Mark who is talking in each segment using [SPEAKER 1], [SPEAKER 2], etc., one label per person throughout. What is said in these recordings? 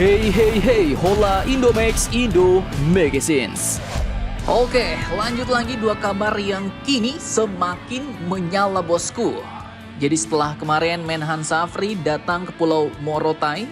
[SPEAKER 1] Hey, hola Indomax Indo Magazines. Oke, lanjut lagi dua kabar yang kini semakin menyala bosku. Jadi setelah kemarin Menhan Safri datang ke Pulau Morotai,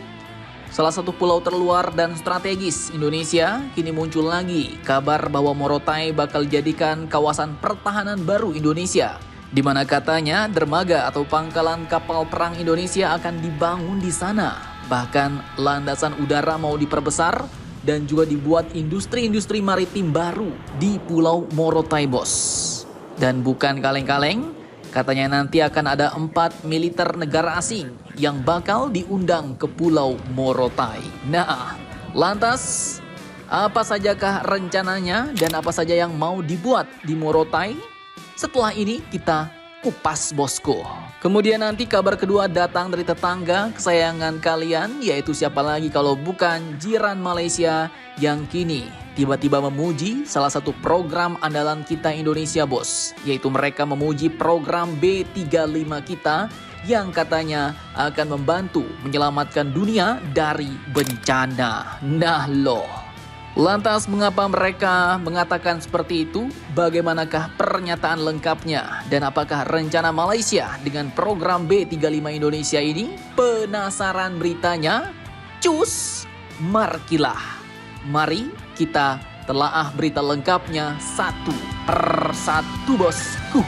[SPEAKER 1] salah satu pulau terluar dan strategis Indonesia, kini muncul lagi kabar bahwa Morotai bakal dijadikan kawasan pertahanan baru Indonesia, di mana katanya dermaga atau pangkalan kapal perang Indonesia akan dibangun di sana. Bahkan landasan udara mau diperbesar dan juga dibuat industri-industri maritim baru di Pulau Morotai, bos. Dan bukan kaleng-kaleng, katanya nanti akan ada 4 militer negara asing yang bakal diundang ke Pulau Morotai. Nah, lantas apa sajakah rencananya dan apa saja yang mau dibuat di Morotai? Setelah ini kita kupas, bosku. Kemudian nanti kabar kedua datang dari tetangga kesayangan kalian, yaitu siapa lagi kalau bukan jiran Malaysia yang kini tiba-tiba memuji salah satu program andalan kita Indonesia, bos. Yaitu mereka memuji program B35 kita yang katanya akan membantu menyelamatkan dunia dari bencana. Nah loh. Lantas mengapa mereka mengatakan seperti itu? Bagaimanakah pernyataan lengkapnya? Dan apakah rencana Malaysia dengan program B35 Indonesia ini? Penasaran beritanya? Cus, markilah. Mari kita telaah berita lengkapnya satu per satu, bosku.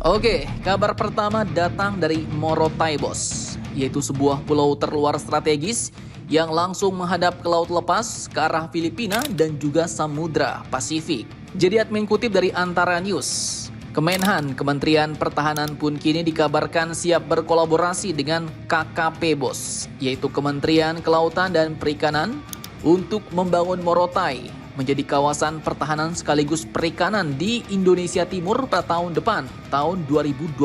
[SPEAKER 1] Oke, kabar pertama datang dari Morotai, bos. Yaitu sebuah pulau terluar strategis yang langsung menghadap ke laut lepas ke arah Filipina dan juga Samudra Pasifik. Jadi admin kutip dari Antara News, Kemenhan, Kementerian Pertahanan pun kini dikabarkan siap berkolaborasi dengan KKP, bos, yaitu Kementerian Kelautan dan Perikanan untuk membangun Morotai menjadi kawasan pertahanan sekaligus perikanan di Indonesia Timur pada tahun depan, tahun 2025.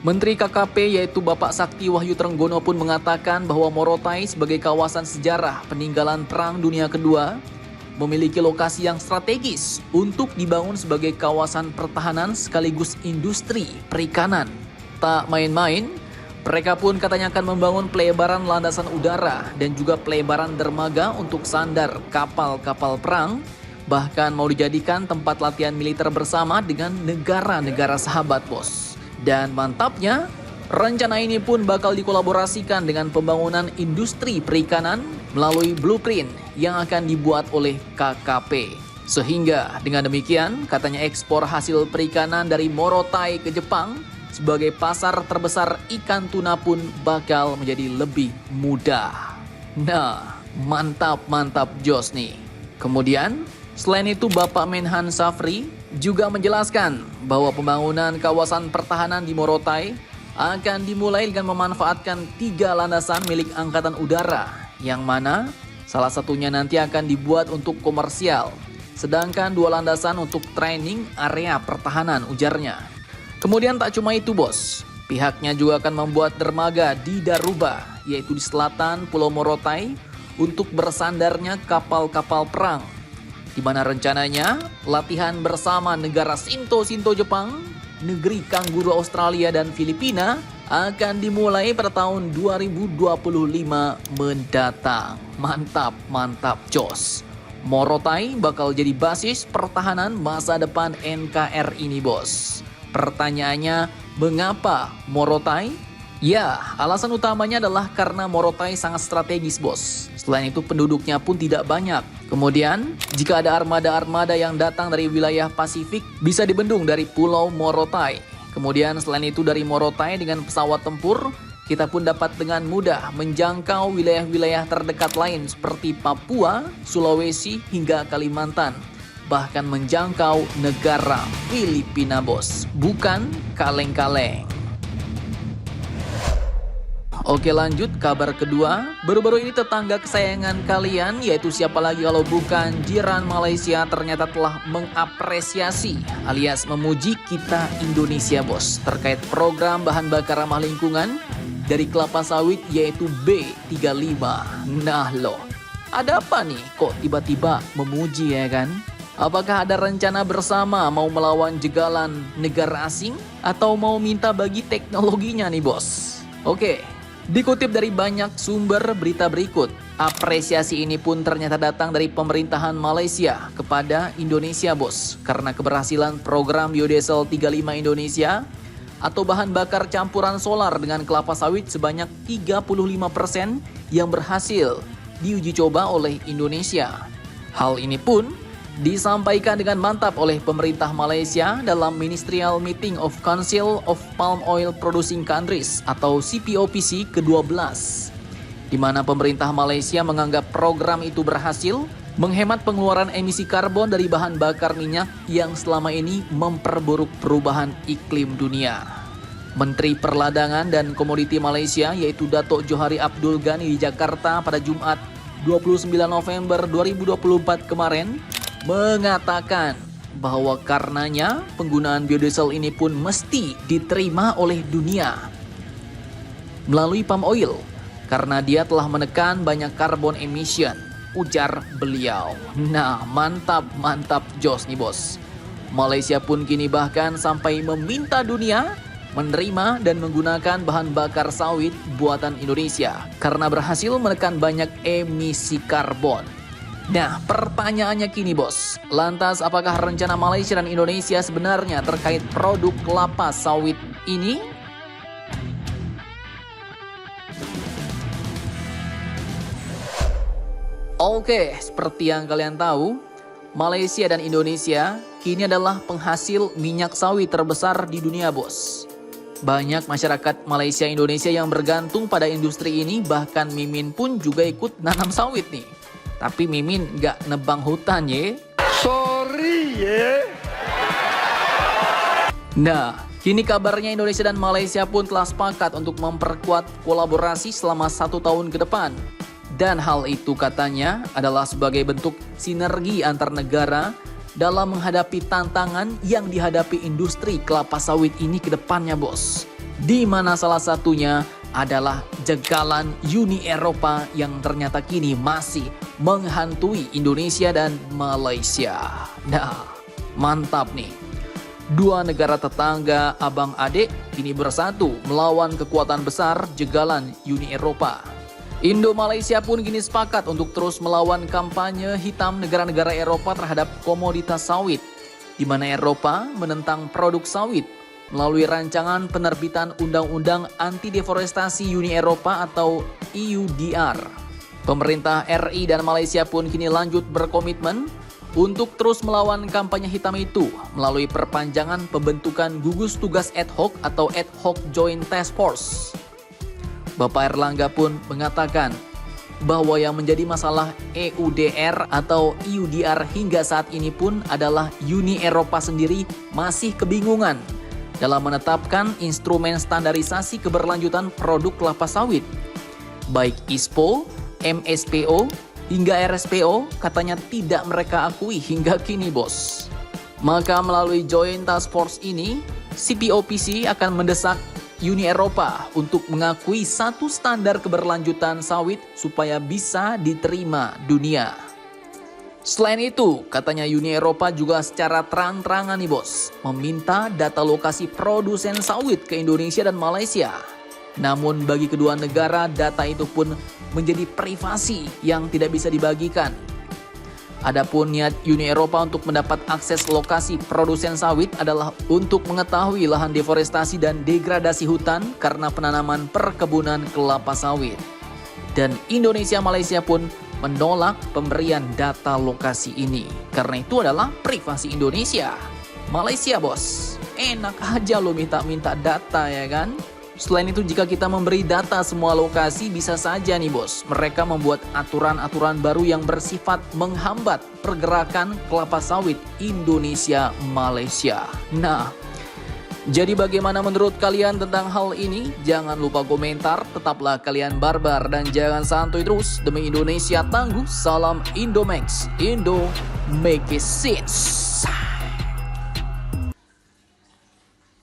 [SPEAKER 1] Menteri KKP yaitu Bapak Sakti Wahyu Trenggono pun mengatakan bahwa Morotai sebagai kawasan sejarah peninggalan Perang Dunia Kedua memiliki lokasi yang strategis untuk dibangun sebagai kawasan pertahanan sekaligus industri perikanan. Tak main-main, mereka pun katanya akan membangun pelebaran landasan udara dan juga pelebaran dermaga untuk sandar kapal-kapal perang, bahkan mau dijadikan tempat latihan militer bersama dengan negara-negara sahabat, bos. Dan mantapnya, rencana ini pun bakal dikolaborasikan dengan pembangunan industri perikanan melalui blueprint yang akan dibuat oleh KKP. Sehingga dengan demikian, katanya ekspor hasil perikanan dari Morotai ke Jepang sebagai pasar terbesar ikan tuna pun bakal menjadi lebih mudah. Nah, mantap jos nih. Kemudian, selain itu Bapak Menhan Safri juga menjelaskan bahwa pembangunan kawasan pertahanan di Morotai akan dimulai dengan memanfaatkan 3 landasan milik Angkatan Udara, yang mana salah satunya nanti akan dibuat untuk komersial, sedangkan 2 landasan untuk training area pertahanan, ujarnya. Kemudian tak cuma itu, bos, pihaknya juga akan membuat dermaga di Daruba, yaitu di selatan Pulau Morotai, untuk bersandarnya kapal-kapal perang, di mana rencananya latihan bersama negara Shinto Jepang, negeri Kangguru Australia dan Filipina akan dimulai pada tahun 2025 mendatang. Mantap jos. Morotai bakal jadi basis pertahanan masa depan NKRI ini, bos. Pertanyaannya, mengapa Morotai? Ya, alasan utamanya adalah karena Morotai sangat strategis, bos. Selain itu penduduknya pun tidak banyak. Kemudian, jika ada armada-armada yang datang dari wilayah Pasifik, bisa dibendung dari Pulau Morotai. Kemudian selain itu dari Morotai dengan pesawat tempur, kita pun dapat dengan mudah menjangkau wilayah-wilayah terdekat lain seperti Papua, Sulawesi, hingga Kalimantan. Bahkan menjangkau negara Filipina, bos. Bukan kaleng-kaleng. Oke, lanjut kabar kedua. Baru-baru ini tetangga kesayangan kalian, yaitu siapa lagi kalau bukan jiran Malaysia, ternyata telah mengapresiasi alias memuji kita Indonesia, bos, terkait program bahan bakar ramah lingkungan dari kelapa sawit yaitu B35. Nah loh, ada apa nih kok tiba-tiba memuji, ya kan? Apakah ada rencana bersama mau melawan jegalan negara asing atau mau minta bagi teknologinya nih, bos? Oke, dikutip dari banyak sumber berita berikut, apresiasi ini pun ternyata datang dari pemerintahan Malaysia kepada Indonesia bos, karena keberhasilan program biodiesel 35 Indonesia atau bahan bakar campuran solar dengan kelapa sawit sebanyak 35% yang berhasil diuji coba oleh Indonesia. Hal ini pun disampaikan dengan mantap oleh pemerintah Malaysia dalam Ministerial Meeting of Council of Palm Oil Producing Countries atau CPOPC ke-12, di mana pemerintah Malaysia menganggap program itu berhasil menghemat pengeluaran emisi karbon dari bahan bakar minyak yang selama ini memperburuk perubahan iklim dunia. Menteri Perdagangan dan Komoditi Malaysia yaitu Datuk Johari Abdul Ghani di Jakarta pada Jumat 29 November 2024 kemarin mengatakan bahwa karenanya penggunaan biodiesel ini pun mesti diterima oleh dunia melalui palm oil karena dia telah menekan banyak carbon emission, ujar beliau. Nah, mantap jos nih bos. Malaysia pun kini bahkan sampai meminta dunia menerima dan menggunakan bahan bakar sawit buatan Indonesia karena berhasil menekan banyak emisi karbon. Nah, pertanyaannya kini bos, lantas apakah rencana Malaysia dan Indonesia sebenarnya terkait produk kelapa sawit ini? Oke, seperti yang kalian tahu, Malaysia dan Indonesia kini adalah penghasil minyak sawit terbesar di dunia bos. Banyak masyarakat Malaysia Indonesia yang bergantung pada industri ini, bahkan Mimin pun juga ikut nanam sawit nih. Tapi Mimin gak nebang hutan ya.
[SPEAKER 2] Sorry ya.
[SPEAKER 1] Nah, kini kabarnya Indonesia dan Malaysia pun telah sepakat untuk memperkuat kolaborasi selama 1 tahun ke depan. Dan hal itu katanya adalah sebagai bentuk sinergi antar negara dalam menghadapi tantangan yang dihadapi industri kelapa sawit ini ke depannya bos. Di mana salah satunya adalah jegalan Uni Eropa yang ternyata kini masih menghantui Indonesia dan Malaysia. Nah, mantap nih. Dua negara tetangga abang adik kini bersatu melawan kekuatan besar jegalan Uni Eropa. Indo-Malaysia pun kini sepakat untuk terus melawan kampanye hitam negara-negara Eropa terhadap komoditas sawit, di mana Eropa menentang produk sawit melalui rancangan penerbitan Undang-Undang Anti Deforestasi Uni Eropa atau EUDR. Pemerintah RI dan Malaysia pun kini lanjut berkomitmen untuk terus melawan kampanye hitam itu melalui perpanjangan pembentukan gugus tugas ad hoc atau Ad Hoc Joint Task Force. Bapak Erlangga pun mengatakan bahwa yang menjadi masalah EUDR atau EUDR hingga saat ini pun adalah Uni Eropa sendiri masih kebingungan dalam menetapkan instrumen standarisasi keberlanjutan produk kelapa sawit. Baik ISPO, MSPO, hingga RSPO katanya tidak mereka akui hingga kini bos. Maka melalui Joint Task Force ini, CPOPC akan mendesak Uni Eropa untuk mengakui satu standar keberlanjutan sawit supaya bisa diterima dunia. Selain itu, katanya Uni Eropa juga secara terang-terangan nih bos, meminta data lokasi produsen sawit ke Indonesia dan Malaysia. Namun bagi kedua negara, data itu pun menjadi privasi yang tidak bisa dibagikan. Adapun niat Uni Eropa untuk mendapat akses lokasi produsen sawit adalah untuk mengetahui lahan deforestasi dan degradasi hutan karena penanaman perkebunan kelapa sawit. Dan Indonesia Malaysia pun menolak pemberian data lokasi ini karena itu adalah privasi Indonesia. Malaysia bos, enak aja lo minta-minta data ya kan. Selain itu jika kita memberi data semua lokasi bisa saja nih bos, mereka membuat aturan-aturan baru yang bersifat menghambat pergerakan kelapa sawit Indonesia Malaysia. Nah, jadi bagaimana menurut kalian tentang hal ini? Jangan lupa komentar, tetaplah kalian barbar dan jangan santuy terus. Demi Indonesia tangguh, salam Indomax, Indo make it sense.